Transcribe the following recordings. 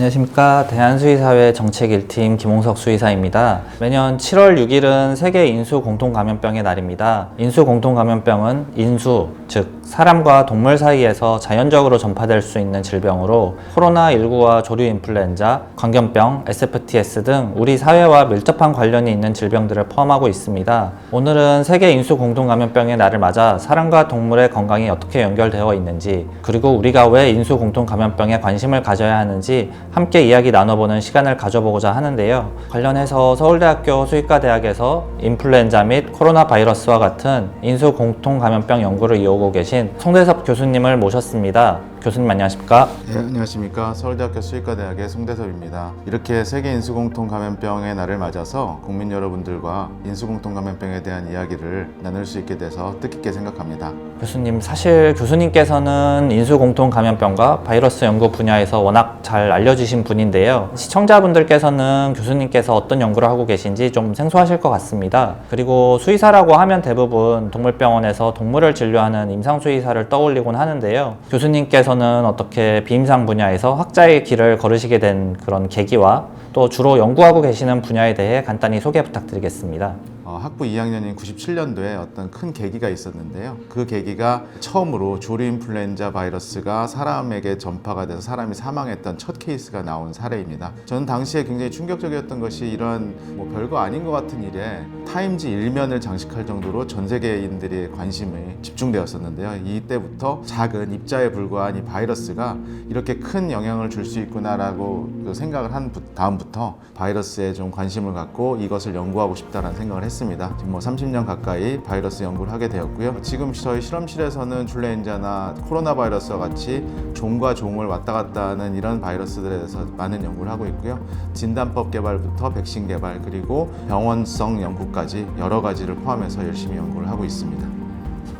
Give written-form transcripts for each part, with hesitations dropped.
안녕하십니까. 대한수의사회 정책 1팀 김홍석 수의사입니다. 매년 7월 6일은 세계 인수 공통감염병의 날입니다. 인수 공통감염병은 인수, 즉 사람과 동물 사이에서 자연적으로 전파될 수 있는 질병으로 코로나19와 조류 인플루엔자, 광견병, SFTS 등 우리 사회와 밀접한 관련이 있는 질병들을 포함하고 있습니다. 오늘은 세계 인수 공통감염병의 날을 맞아 사람과 동물의 건강이 어떻게 연결되어 있는지, 그리고 우리가 왜 인수 공통감염병에 관심을 가져야 하는지 함께 이야기 나눠보는 시간을 가져보고자 하는데요. 관련해서 서울대학교 수의과대학에서 인플루엔자 및 코로나 바이러스와 같은 인수 공통감염병 연구를 이어오고 계신 송대섭 교수님을 모셨습니다. 교수님 안녕하십니까? 네, 안녕하십니까. 서울대학교 수의과대학의 송대섭입니다. 이렇게 세계 인수공통감염병의 날을 맞아서 국민 여러분들과 인수공통감염병에 대한 이야기를 나눌 수 있게 돼서 뜻깊게 생각합니다. 교수님, 사실 교수님께서는 인수공통감염병과 바이러스 연구 분야에서 워낙 잘 알려주신 분인데요. 시청자분들께서는 교수님께서 어떤 연구를 하고 계신지 좀 생소하실 것 같습니다. 그리고 수의사라고 하면 대부분 동물병원에서 동물을 진료하는 임상수의사를 떠올리곤 하는데요. 교수님께서는 어떻게 비임상 분야에서 학자의 길을 걸으시게 된 그런 계기와 또 주로 연구하고 계시는 분야에 대해 간단히 소개 부탁드리겠습니다. 학부 2학년인 97년도에 어떤 큰 계기가 있었는데요. 그 계기가 처음으로 조류 인플루엔자 바이러스가 사람에게 전파가 돼서 사람이 사망했던 첫 케이스가 나온 사례입니다. 저는 당시에 굉장히 충격적이었던 것이 이러한 별거 아닌 것 같은 일에 타임지 1면을 장식할 정도로 전 세계인들의 관심이 집중되었었는데요. 이때부터 작은 입자에 불과한 이 바이러스가 이렇게 큰 영향을 줄 수 있구나라고 생각을 한 다음부터 바이러스에 좀 관심을 갖고 이것을 연구하고 싶다는 생각을 했습니다. 지금 30년 가까이 바이러스 연구를 하게 되었고요. 지금 저희 실험실에서는 인플루엔자나 코로나 바이러스와 같이 종과 종을 왔다 갔다 하는 이런 바이러스들에 대해서 많은 연구를 하고 있고요. 진단법 개발부터 백신 개발 그리고 병원성 연구까지 여러 가지를 포함해서 열심히 연구를 하고 있습니다.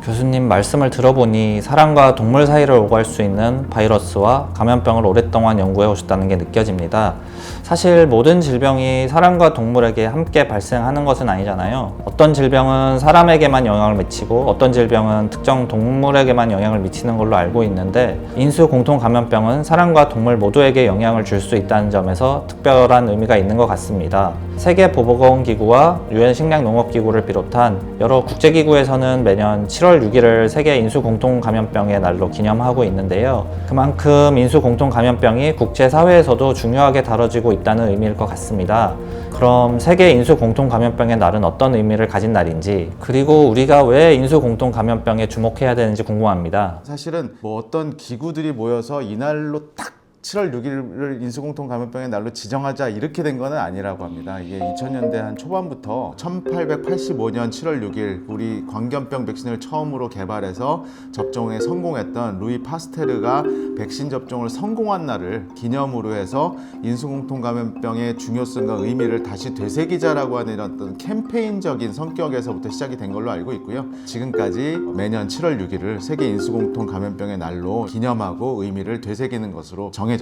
교수님 말씀을 들어보니 사람과 동물 사이를 오갈 수 있는 바이러스와 감염병을 오랫동안 연구해 오셨다는 게 느껴집니다. 사실 모든 질병이 사람과 동물에게 함께 발생하는 것은 아니잖아요. 어떤 질병은 사람에게만 영향을 미치고 어떤 질병은 특정 동물에게만 영향을 미치는 걸로 알고 있는데, 인수 공통 감염병은 사람과 동물 모두에게 영향을 줄 수 있다는 점에서 특별한 의미가 있는 것 같습니다. 세계보건기구와 유엔 식량농업기구를 비롯한 여러 국제기구에서는 매년 7월 6일을 세계 인수공통감염병의 날로 기념하고 있는데요. 그만큼 인수공통감염병이 국제사회에서도 중요하게 다뤄지고 있다는 의미일 것 같습니다. 그럼 세계 인수공통감염병의 날은 어떤 의미를 가진 날인지, 그리고 우리가 왜 인수공통감염병에 주목해야 되는지 궁금합니다. 사실은 어떤 기구들이 모여서 이날로 딱 7월 6일을 인수공통감염병의 날로 지정하자 이렇게 된 건 아니라고 합니다. 이게 2000년대 한 초반부터 1885년 7월 6일 우리 광견병 백신을 처음으로 개발해서 접종에 성공했던 루이 파스테르가 백신 접종을 성공한 날을 기념으로 해서 인수공통감염병의 중요성과 의미를 다시 되새기자라고 하는 어떤 캠페인적인 성격에서부터 시작이 된 걸로 알고 있고요. 지금까지 매년 7월 6일을 세계 인수공통감염병의 날로 기념하고 의미를 되새기는 것으로 정해졌습니다.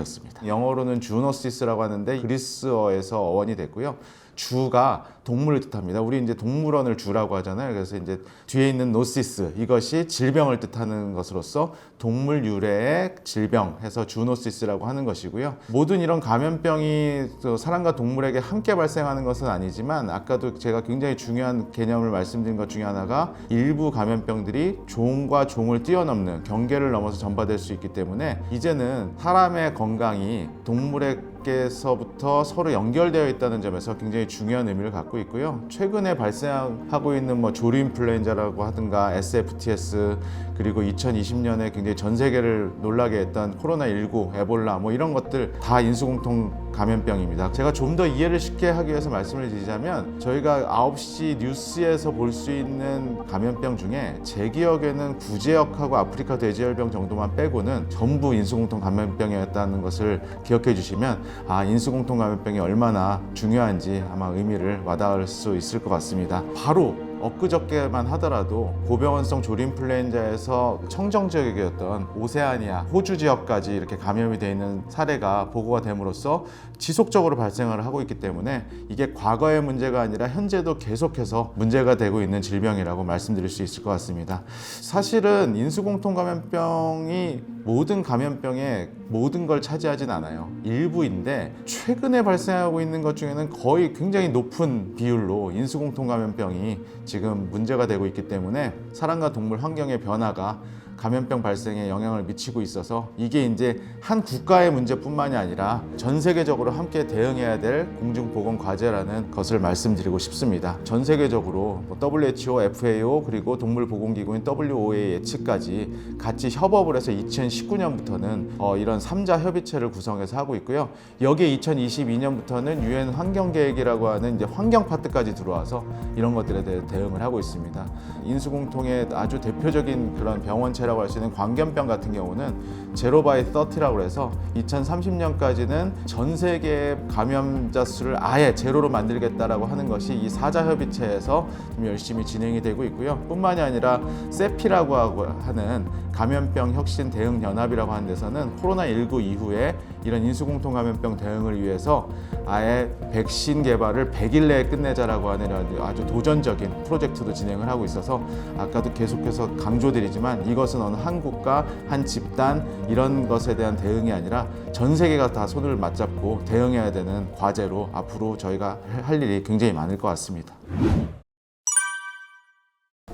영어로는 주노시스라고 하는데 그리스어에서 어원이 됐고요. 주가 동물을 뜻합니다. 우리 이제 동물원을 주라고 하잖아요. 그래서 이제 뒤에 있는 노시스, 이것이 질병을 뜻하는 것으로서 동물 유래의 질병 해서 주노시스라고 하는 것이고요. 모든 이런 감염병이 사람과 동물에게 함께 발생하는 것은 아니지만, 아까도 제가 굉장히 중요한 개념을 말씀드린 것 중에 하나가 일부 감염병들이 종과 종을 뛰어넘는 경계를 넘어서 전파될 수 있기 때문에 이제는 사람의 건강이 동물에게서부터 서로 연결되어 있다는 점에서 굉장히 중요한 의미를 갖고 있고요. 최근에 발생하고 있는 조류 인플루엔자라고 하든가 SFTS, 그리고 2020년에 굉장히 전 세계를 놀라게 했던 코로나19, 에볼라 이런 것들 다 인수공통 감염병입니다. 제가 좀 더 이해를 쉽게 하기 위해서 말씀을 드리자면, 저희가 9시 뉴스에서 볼 수 있는 감염병 중에 제 기억에는 구제역하고 아프리카 돼지열병 정도만 빼고는 전부 인수공통 감염병이었다는 것을 기억해 주시면 인수공통 감염병이 얼마나 중요한지 아마 의미를 와닿을 수 있을 것 같습니다. 바로 엊그저께만 하더라도 고병원성 조류 인플루엔자에서 청정 지역이었던 오세아니아, 호주 지역까지 이렇게 감염이 되어 있는 사례가 보고가 됨으로써 지속적으로 발생을 하고 있기 때문에 이게 과거의 문제가 아니라 현재도 계속해서 문제가 되고 있는 질병이라고 말씀드릴 수 있을 것 같습니다. 사실은 인수공통 감염병이 모든 감염병의 모든 걸 차지하진 않아요. 일부인데 최근에 발생하고 있는 것 중에는 거의 굉장히 높은 비율로 인수공통 감염병이 지금 문제가 되고 있기 때문에 사람과 동물 환경의 변화가 감염병 발생에 영향을 미치고 있어서 이게 이제 한 국가의 문제뿐만이 아니라 전 세계적으로 함께 대응해야 될 공중보건 과제라는 것을 말씀드리고 싶습니다. 전 세계적으로 WHO, FAO 그리고 동물보건기구인 WOA의 예측까지 같이 협업을 해서 2019년부터는 이런 3자 협의체를 구성해서 하고 있고요. 여기에 2022년부터는 UN 환경계획이라고 하는 이제 환경 파트까지 들어와서 이런 것들에 대해 대응을 하고 있습니다. 인수공통의 아주 대표적인 그런 병원체라고 할 수 있는 광견병 같은 경우는 제로 바이 30라고 해서 2030년까지는 전 세계 감염자 수를 아예 제로로 만들겠다라고 하는 것이 이 4자 협의체에서 좀 열심히 진행이 되고 있고요. 뿐만이 아니라 세피라고 하는 감염병 혁신 대응 연합이라고 하는 데서는 코로나19 이후에 이런 인수공통 감염병 대응을 위해서 아예 백신 개발을 100일 내에 끝내자라고 하는 아주 도전적인 프로젝트도 진행을 하고 있어서 아까도 계속해서 강조드리지만 이것은 어느 한 국가, 한 집단 이런 것에 대한 대응이 아니라 전 세계가 다 손을 맞잡고 대응해야 되는 과제로 앞으로 저희가 할 일이 굉장히 많을 것 같습니다.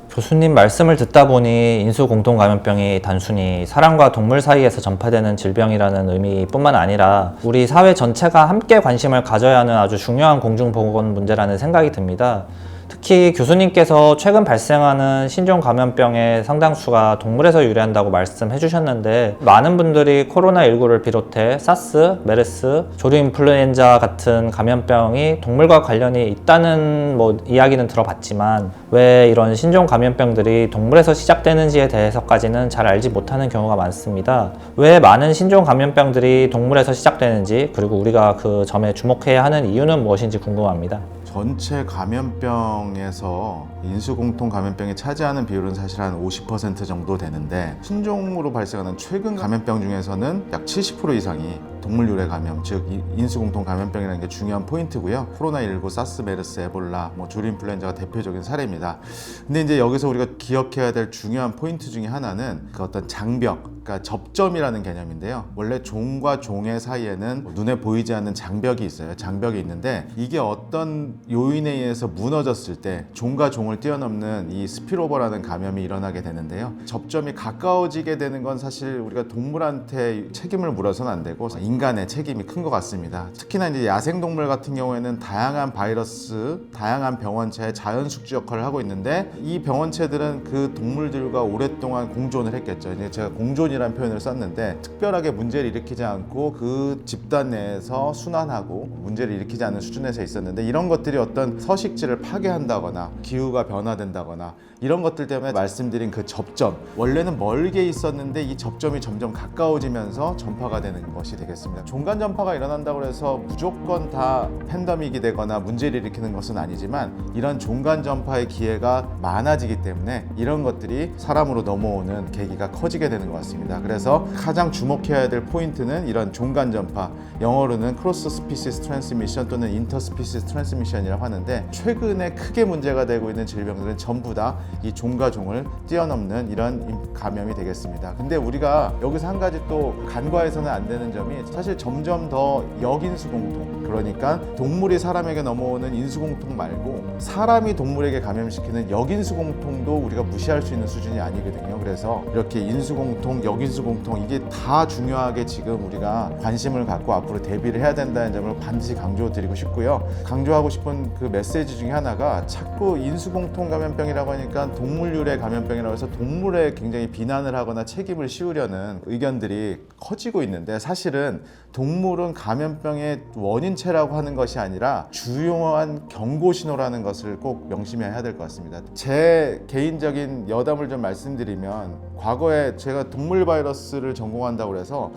교수님 말씀을 듣다 보니 인수공통감염병이 단순히 사람과 동물 사이에서 전파되는 질병이라는 의미뿐만 아니라 우리 사회 전체가 함께 관심을 가져야 하는 아주 중요한 공중보건 문제라는 생각이 듭니다. 특히 교수님께서 최근 발생하는 신종 감염병의 상당수가 동물에서 유래한다고 말씀해 주셨는데 많은 분들이 코로나19를 비롯해 사스, 메르스, 조류인플루엔자 같은 감염병이 동물과 관련이 있다는 이야기는 들어봤지만 왜 이런 신종 감염병들이 동물에서 시작되는지에 대해서까지는 잘 알지 못하는 경우가 많습니다. 왜 많은 신종 감염병들이 동물에서 시작되는지 그리고 우리가 그 점에 주목해야 하는 이유는 무엇인지 궁금합니다. 전체 감염병에서 인수공통 감염병이 차지하는 비율은 사실 한 50% 정도 되는데 신종으로 발생하는 최근 감염병 중에서는 약 70% 이상이 동물 유래 감염, 즉 인수공통 감염병이라는 게 중요한 포인트고요. 코로나19, 사스, 메르스, 에볼라, 조류인플루엔자가 대표적인 사례입니다. 근데 이제 여기서 우리가 기억해야 될 중요한 포인트 중에 하나는 그 어떤 장벽, 그러니까 접점이라는 개념인데요. 원래 종과 종의 사이에는 눈에 보이지 않는 장벽이 있어요. 장벽이 있는데 이게 어떤 요인에 의해서 무너졌을 때 종과 종을 뛰어넘는 이 스피로버라는 감염이 일어나게 되는데요. 접점이 가까워지게 되는 건 사실 우리가 동물한테 책임을 물어서는 안 되고 인간의 책임이 큰 것 같습니다. 특히나 이제 야생동물 같은 경우에는 다양한 바이러스, 다양한 병원체의 자연 숙주 역할을 하고 있는데 이 병원체들은 그 동물들과 오랫동안 공존을 했겠죠. 이제 제가 공존이라는 표현을 썼는데 특별하게 문제를 일으키지 않고 그 집단 내에서 순환하고 문제를 일으키지 않는 수준에서 있었는데 이런 것들이 어떤 서식지를 파괴한다거나 기후가 변화된다거나 이런 것들 때문에 말씀드린 그 접점, 원래는 멀게 있었는데 이 접점이 점점 가까워지면서 전파가 되는 것이 되겠습니다. 종간 전파가 일어난다고 해서 무조건 다 팬데믹이 되거나 문제를 일으키는 것은 아니지만 이런 종간 전파의 기회가 많아지기 때문에 이런 것들이 사람으로 넘어오는 계기가 커지게 되는 것 같습니다. 그래서 가장 주목해야 될 포인트는 이런 종간 전파, 영어로는 크로스 스피시스 트랜스미션 또는 인터 스피시스 트랜스미션이라고 하는데 최근에 크게 문제가 되고 있는 질병들은 전부 다 이 종과 종을 뛰어넘는 이런 감염이 되겠습니다. 근데 우리가 여기서 한 가지 또 간과해서는 안 되는 점이 사실 점점 더 역인수공통, 그러니까 동물이 사람에게 넘어오는 인수공통 말고 사람이 동물에게 감염시키는 역인수공통도 우리가 무시할 수 있는 수준이 아니거든요. 그래서 이렇게 인수공통, 역인수공통 이게 다 중요하게 지금 우리가 관심을 갖고 앞으로 대비를 해야 된다는 점을 반드시 강조드리고 싶고요. 강조하고 싶은 그 메시지 중에 하나가 자꾸 인수공통 감염병이라고 하니까 동물 유래 감염병이라고 해서 동물에 굉장히 비난을 하거나 책임을 씌우려는 의견들이 커지고 있는데 사실은 동물은 감염병의 원인체라고 하는 것이 아니라 주요한 경고 신호라는 것을 꼭 명심해야 될 것 같습니다. 제 개인적인 여담을 좀 말씀드리면 과거에 제가 동물 바이러스를 전공한다고 해서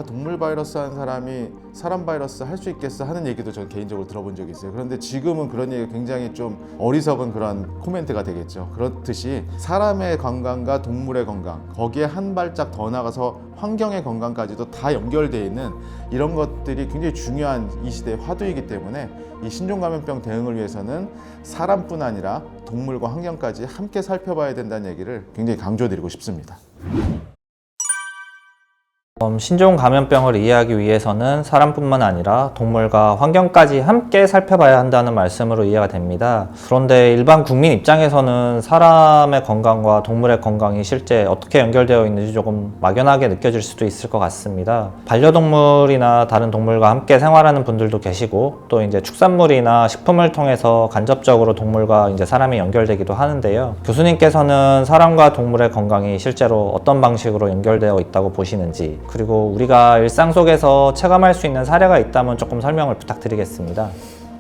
동물 바이러스 한 사람이 사람 바이러스 할 수 있겠어 하는 얘기도 저는 개인적으로 들어본 적이 있어요. 그런데 지금은 그런 얘기가 굉장히 좀 어리석은 그런 코멘트가 되겠죠. 그렇듯이 사람의 건강과 동물의 건강, 거기에 한 발짝 더 나가서 환경의 건강까지도 다 연결되어 있는 이런 것들이 굉장히 중요한 이 시대의 화두이기 때문에 이 신종감염병 대응을 위해서는 사람뿐 아니라 동물과 환경까지 함께 살펴봐야 된다는 얘기를 굉장히 강조드리고 싶습니다. 신종 감염병을 이해하기 위해서는 사람뿐만 아니라 동물과 환경까지 함께 살펴봐야 한다는 말씀으로 이해가 됩니다. 그런데 일반 국민 입장에서는 사람의 건강과 동물의 건강이 실제 어떻게 연결되어 있는지 조금 막연하게 느껴질 수도 있을 것 같습니다. 반려동물이나 다른 동물과 함께 생활하는 분들도 계시고, 또 이제 축산물이나 식품을 통해서 간접적으로 동물과 이제 사람이 연결되기도 하는데요. 교수님께서는 사람과 동물의 건강이 실제로 어떤 방식으로 연결되어 있다고 보시는지, 그리고 우리가 일상 속에서 체감할 수 있는 사례가 있다면 조금 설명을 부탁드리겠습니다.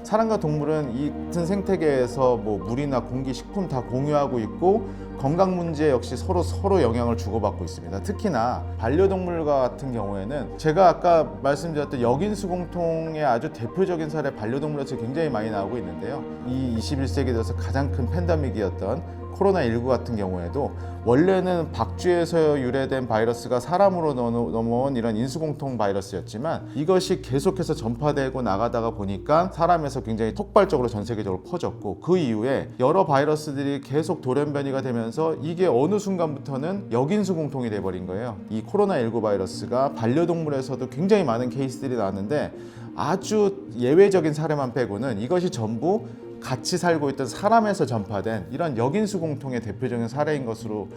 사람과 동물은 이 같은 생태계에서 뭐 물이나 공기, 식품 다 공유하고 있고 건강 문제 역시 서로 영향을 주고받고 있습니다. 특히나 반려동물과 같은 경우에는 제가 아까 말씀드렸던 역인수공통의 아주 대표적인 사례 반려동물에서 굉장히 많이 나오고 있는데요. 이 21세기 들어서 가장 큰 팬데믹이었던 코로나19 같은 경우에도 원래는 박쥐에서 유래된 바이러스가 사람으로 넘어온 이런 인수공통 바이러스였지만 이것이 계속해서 전파되고 나가다가 보니까 사람에서 굉장히 폭발적으로 전 세계적으로 퍼졌고, 그 이후에 여러 바이러스들이 계속 돌연변이가 되면서 이게 어느 순간부터는 역인수공통이 돼버린 거예요. 이 코로나19 바이러스가 반려동물에서도 굉장히 많은 케이스들이 나왔는데 아주 예외적인 사례만 빼고는 이것이 전부 같이 살고 있던 사람에서 전파된 이런 역인수공통의 대표적인 사례인 것으로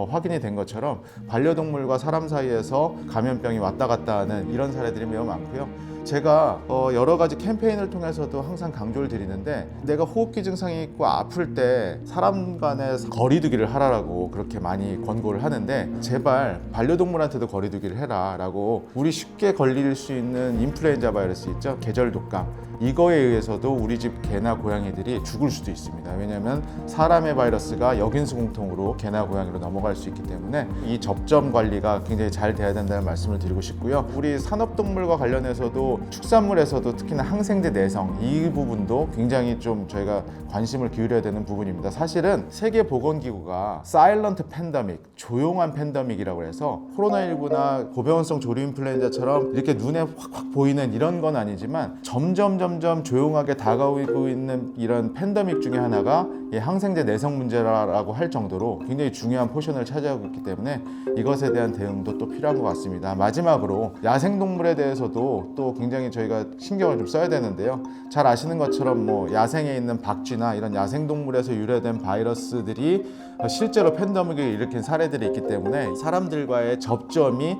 확인이 된 것처럼 반려동물과 사람 사이에서 감염병이 왔다 갔다 하는 이런 사례들이 매우 많고요. 제가 여러 가지 캠페인을 통해서도 항상 강조를 드리는데, 내가 호흡기 증상이 있고 아플 때 사람 간에 거리두기를 하라고 그렇게 많이 권고를 하는데, 제발 반려동물한테도 거리두기를 해라 라고. 우리 쉽게 걸릴 수 있는 인플루엔자 바이러스 있죠, 계절 독감, 이거에 의해서도 우리 집 개나 고양이들이 죽을 수도 있습니다. 왜냐하면 사람의 바이러스가 역인수공통으로 개나 고양이로 넘어갈 수 있기 때문에 이 접점 관리가 굉장히 잘 돼야 된다는 말씀을 드리고 싶고요. 우리 산업동물과 관련해서도 축산물에서도 특히나 항생제 내성, 이 부분도 굉장히 좀 저희가 관심을 기울여야 되는 부분입니다. 사실은 세계보건기구가 사일런트 팬데믹, 조용한 팬데믹이라고 해서 코로나19나 고병원성 조류인플루엔자처럼 이렇게 눈에 확확 보이는 이런 건 아니지만 점점 조용하게 다가오고 있는 이런 팬데믹 중에 하나가 이 항생제 내성 문제라고 할 정도로 굉장히 중요한 포션을 차지하고 있기 때문에 이것에 대한 대응도 또 필요한 것 같습니다. 마지막으로 야생동물에 대해서도 또 굉장히 저희가 신경을 좀 써야 되는데요. 잘 아시는 것처럼 뭐 야생에 있는 박쥐나 이런 야생동물에서 유래된 바이러스들이 실제로 팬데믹을 일으킨 사례들이 있기 때문에 사람들과의 접점이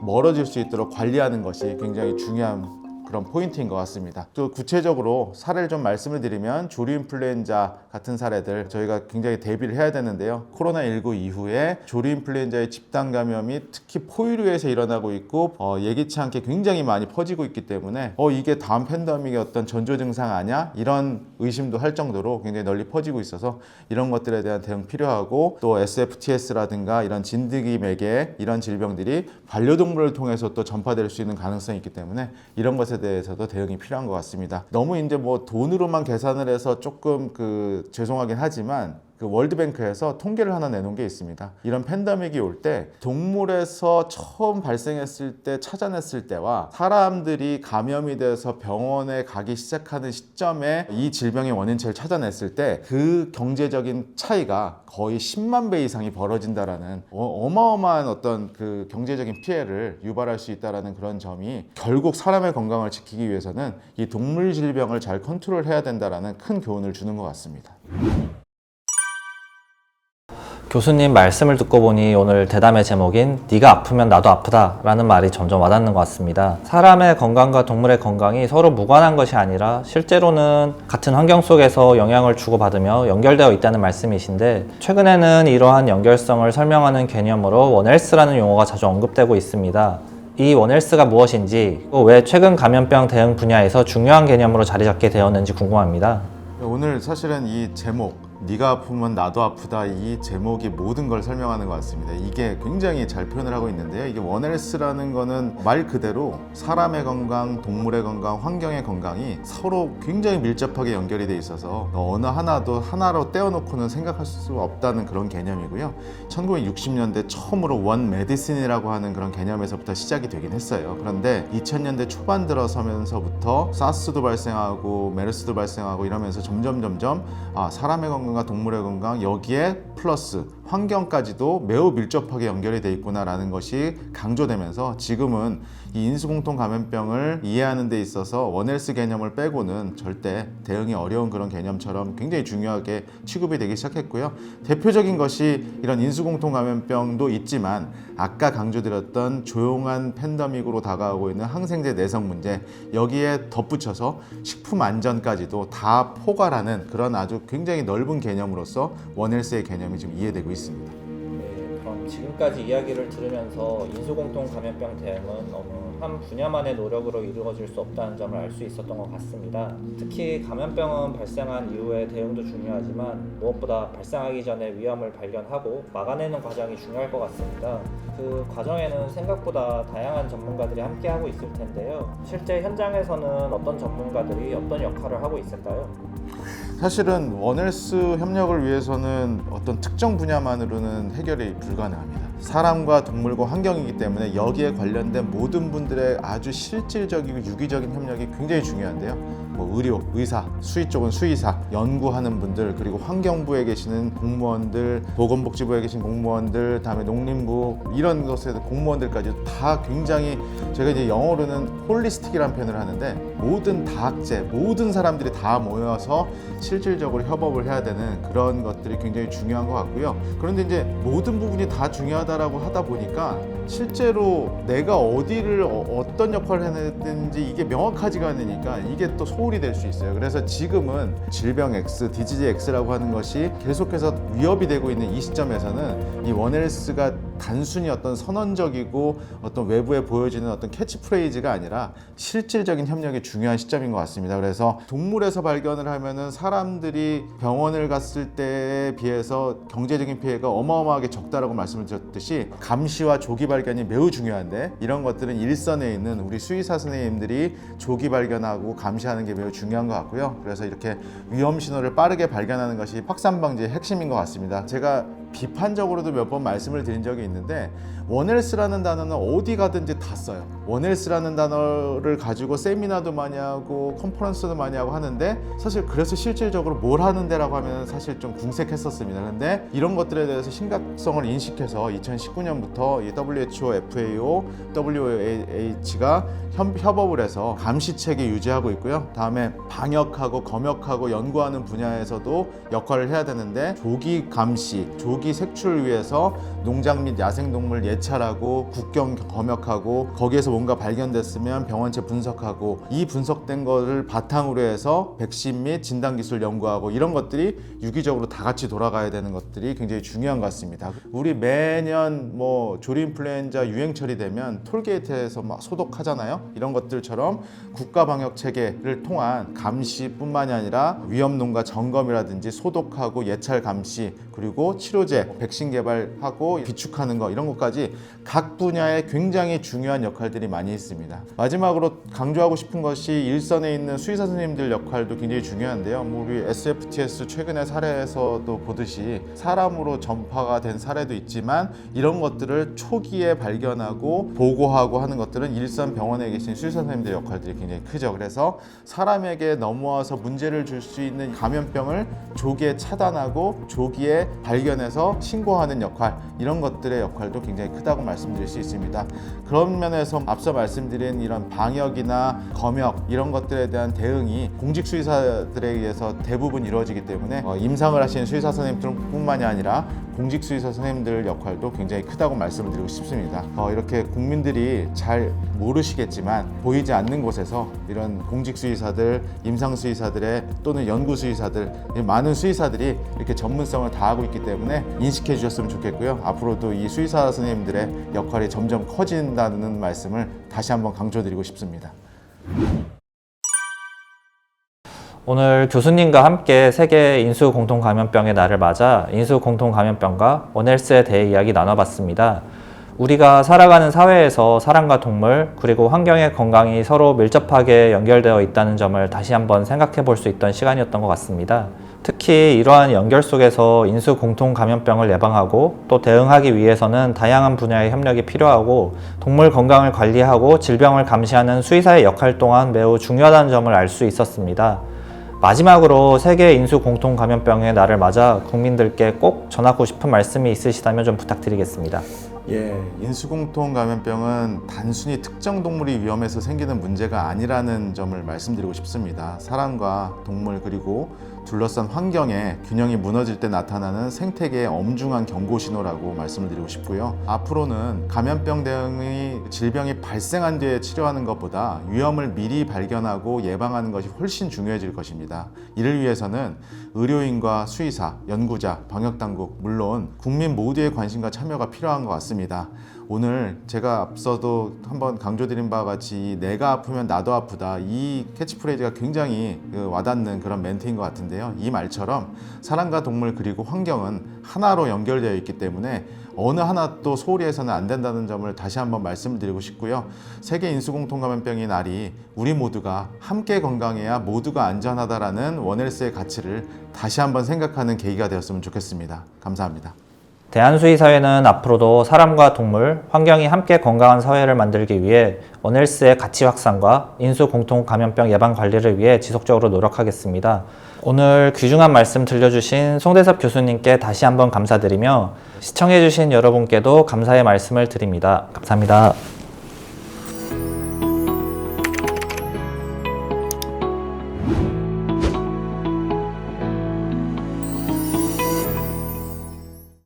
멀어질 수 있도록 관리하는 것이 굉장히 중요한 그런 포인트인 것 같습니다. 또 구체적으로 사례를 좀 말씀을 드리면 조류인플루엔자 같은 사례들 저희가 굉장히 대비를 해야 되는데요. 코로나19 이후에 조류인플루엔자의 집단 감염이 특히 포유류에서 일어나고 있고 예기치 않게 굉장히 많이 퍼지고 있기 때문에 이게 다음 팬데믹의 어떤 전조 증상 아니야? 이런 의심도 할 정도로 굉장히 널리 퍼지고 있어서 이런 것들에 대한 대응 필요하고, 또 SFTS라든가 이런 진드기 매개 이런 질병들이 반려동물을 통해서 또 전파될 수 있는 가능성이 있기 때문에 이런 것에 대해서도 대응이 필요한 것 같습니다. 너무 이제 뭐 돈으로만 계산을 해서 조금 죄송하긴 하지만 월드뱅크에서 통계를 하나 내놓은 게 있습니다. 이런 팬데믹이 올 때 동물에서 처음 발생했을 때 찾아냈을 때와 사람들이 감염이 돼서 병원에 가기 시작하는 시점에 이 질병의 원인체를 찾아냈을 때 그 경제적인 차이가 거의 10만 배 이상이 벌어진다라는 어마어마한 어떤 그 경제적인 피해를 유발할 수 있다라는 그런 점이, 결국 사람의 건강을 지키기 위해서는 이 동물 질병을 잘 컨트롤해야 된다라는 큰 교훈을 주는 것 같습니다. 교수님 말씀을 듣고 보니 오늘 대담의 제목인 네가 아프면 나도 아프다 라는 말이 점점 와닿는 것 같습니다. 사람의 건강과 동물의 건강이 서로 무관한 것이 아니라 실제로는 같은 환경 속에서 영향을 주고받으며 연결되어 있다는 말씀이신데, 최근에는 이러한 연결성을 설명하는 개념으로 원헬스라는 용어가 자주 언급되고 있습니다. 이 원헬스가 무엇인지, 왜 최근 감염병 대응 분야에서 중요한 개념으로 자리 잡게 되었는지 궁금합니다. 오늘 사실은 이 제목, 네가 아프면 나도 아프다, 이 제목이 모든 걸 설명하는 것 같습니다. 이게 굉장히 잘 표현을 하고 있는데요. 이게 원헬스라는 거는 말 그대로 사람의 건강, 동물의 건강, 환경의 건강이 서로 굉장히 밀접하게 연결이 돼 있어서 어느 하나도 하나로 떼어놓고는 생각할 수 없다는 그런 개념이고요. 1960년대 처음으로 원 메디슨이라고 하는 그런 개념에서부터 시작이 되긴 했어요. 그런데 2000년대 초반 들어서면서부터 사스도 발생하고 메르스도 발생하고 이러면서 점점 사람의 건강과 동물의 건강, 여기에 플러스 환경까지도 매우 밀접하게 연결이 돼 있구나라는 것이 강조되면서 지금은 이 인수공통 감염병을 이해하는 데 있어서 원헬스 개념을 빼고는 절대 대응이 어려운 그런 개념처럼 굉장히 중요하게 취급이 되기 시작했고요. 대표적인 것이 이런 인수공통 감염병도 있지만 아까 강조드렸던 조용한 팬데믹으로 다가오고 있는 항생제 내성 문제, 여기에 덧붙여서 식품 안전까지도 다 포괄하는 그런 아주 굉장히 넓은 개념으로서 원헬스의 개념이 지금 이해되고 있습니다. 네, 그럼 지금까지 이야기를 들으면서 인수공통 감염병 대응은 어느 한 분야만의 노력으로 이루어질 수 없다는 점을 알 수 있었던 것 같습니다. 특히 감염병은 발생한 이후의 대응도 중요하지만 무엇보다 발생하기 전에 위험을 발견하고 막아내는 과정이 중요할 것 같습니다. 그 과정에는 생각보다 다양한 전문가들이 함께하고 있을 텐데요. 실제 현장에서는 어떤 전문가들이 어떤 역할을 하고 있을까요? 사실은 원헬스 협력을 위해서는 어떤 특정 분야만으로는 해결이 불가능합니다. 사람과 동물과 환경이기 때문에 여기에 관련된 모든 분들의 아주 실질적이고 유기적인 협력이 굉장히 중요한데요. 뭐 의료, 의사, 수의 쪽은 수의사, 연구하는 분들, 그리고 환경부에 계시는 공무원들, 보건복지부에 계신 공무원들, 다음에 농림부 이런 것에 공무원들까지 다 굉장히 제가 이제 영어로는 홀리스틱이라는 표현을 하는데 모든 다학제, 모든 사람들이 다 모여서 실질적으로 협업을 해야 되는 그런 것들이 굉장히 중요한 것 같고요. 그런데 이제 모든 부분이 다 중요하다라고 하다 보니까 실제로 내가 어디를 어떤 역할을 해야 되는지 이게 명확하지가 않으니까 이게 또 소홀히 될 수 있어요. 그래서 지금은 질병 X, 디지즈 X라고 하는 것이 계속해서 위협이 되고 있는 이 시점에서는 이 원헬스가 단순히 어떤 선언적이고 어떤 외부에 보여지는 어떤 캐치프레이즈가 아니라 실질적인 협력이 중요한 시점인 것 같습니다. 그래서 동물에서 발견을 하면은 사람들이 병원을 갔을 때에 비해서 경제적인 피해가 어마어마하게 적다라고 말씀을 드렸듯이 감시와 조기 발견이 매우 중요한데 이런 것들은 일선에 있는 우리 수의사 선생님들이 조기 발견하고 감시하는 게 매우 중요한 것 같고요. 그래서 이렇게 위험 신호를 빠르게 발견하는 것이 확산 방지의 핵심인 것 같습니다. 제가 비판적으로도 몇 번 말씀을 드린 적이 있는데 원헬스라는 단어는 어디 가든지 다 써요. 원헬스라는 단어를 가지고 세미나도 많이 하고 컨퍼런스도 많이 하고 하는데 사실 그래서 실질적으로 뭘 하는데라고 하면 사실 좀 궁색했었습니다. 그런데 이런 것들에 대해서 심각성을 인식해서 2019년부터 이 WHO, FAO, WH가 협업을 해서 감시체계 유지하고 있고요. 다음에 방역하고 검역하고 연구하는 분야에서도 역할을 해야 되는데 조기 감시, 조기 색출을 위해서 농장 및 야생동물 예찰하고 국경 검역하고 거기에서 뭔가 발견됐으면 병원체 분석하고 이 분석된 거를 바탕으로 해서 백신 및 진단기술 연구하고 이런 것들이 유기적으로 다 같이 돌아가야 되는 것들이 굉장히 중요한 것 같습니다. 우리 매년 뭐 조류인플루엔자 유행철이 되면 톨게이트에서 막 소독하잖아요. 이런 것들처럼 국가 방역 체계를 통한 감시뿐만이 아니라 위험농가 점검이라든지 소독하고 예찰 감시 그리고 치료제, 백신 개발하고 비축하는 거 이런 것까지 각 분야에 굉장히 중요한 역할들이 많이 있습니다. 마지막으로 강조하고 싶은 것이 일선에 있는 수의사 선생님들 역할도 굉장히 중요한데요. 뭐 우리 SFTS 최근의 사례에서도 보듯이 사람으로 전파가 된 사례도 있지만 이런 것들을 초기에 발견하고 보고하고 하는 것들은 일선 병원에 계신 수의사 선생님들 역할들이 굉장히 크죠. 그래서 사람에게 넘어와서 문제를 줄 수 있는 감염병을 조기에 차단하고 조기에 발견해서 신고하는 역할 이런 것들의 역할도 굉장히 크다고 말씀드릴 수 있습니다. 그런 면에서 앞서 말씀드린 이런 방역이나 검역 이런 것들에 대한 대응이 공직 수의사들에 의해서 대부분 이루어지기 때문에 임상을 하시는 수의사 선생님들뿐만이 아니라 공직 수의사 선생님들 역할도 굉장히 크다고 말씀을 드리고 싶습니다. 이렇게 국민들이 잘 모르시겠지만 보이지 않는 곳에서 이런 공직 수의사들, 임상 수의사들의 또는 연구 수의사들 많은 수의사들이 이렇게 전문성을 다하고 있기 때문에 인식해 주셨으면 좋겠고요. 앞으로도 이 수의사 선생님들의 역할이 점점 커진다는 말씀을 다시 한번 강조드리고 싶습니다. 오늘 교수님과 함께 세계 인수공통감염병의 날을 맞아 인수공통감염병과 원헬스에 대해 이야기 나눠봤습니다. 우리가 살아가는 사회에서 사람과 동물 그리고 환경의 건강이 서로 밀접하게 연결되어 있다는 점을 다시 한번 생각해 볼 수 있던 시간이었던 것 같습니다. 특히 이러한 연결 속에서 인수공통감염병을 예방하고 또 대응하기 위해서는 다양한 분야의 협력이 필요하고 동물 건강을 관리하고 질병을 감시하는 수의사의 역할 또한 매우 중요하다는 점을 알 수 있었습니다. 마지막으로 세계 인수 공통 감염병의 날을 맞아 국민들께 꼭 전하고 싶은 말씀이 있으시다면 좀 부탁드리겠습니다. 예, 인수공통 감염병은 단순히 특정 동물이 위험해서 생기는 문제가 아니라는 점을 말씀드리고 싶습니다. 사람과 동물 그리고 둘러싼 환경의 균형이 무너질 때 나타나는 생태계의 엄중한 경고 신호라고 말씀을 드리고 싶고요. 앞으로는 감염병 등의 질병이 발생한 뒤에 치료하는 것보다 위험을 미리 발견하고 예방하는 것이 훨씬 중요해질 것입니다. 이를 위해서는 의료인과 수의사, 연구자, 방역당국, 물론 국민 모두의 관심과 참여가 필요한 것 같습니다. 오늘 제가 앞서도 한번 강조드린 바와 같이 내가 아프면 나도 아프다, 이 캐치프레이즈가 굉장히 와닿는 그런 멘트인 것 같은데요. 이 말처럼 사람과 동물 그리고 환경은 하나로 연결되어 있기 때문에 어느 하나 또 소홀히 해서는 안 된다는 점을 다시 한번 말씀드리고 싶고요. 세계 인수공통감염병의 날이 우리 모두가 함께 건강해야 모두가 안전하다라는 원헬스의 가치를 다시 한번 생각하는 계기가 되었으면 좋겠습니다. 감사합니다. 대한수의사회는 앞으로도 사람과 동물, 환경이 함께 건강한 사회를 만들기 위해 원헬스의 가치 확산과 인수 공통 감염병 예방 관리를 위해 지속적으로 노력하겠습니다. 오늘 귀중한 말씀 들려주신 송대섭 교수님께 다시 한번 감사드리며 시청해주신 여러분께도 감사의 말씀을 드립니다. 감사합니다.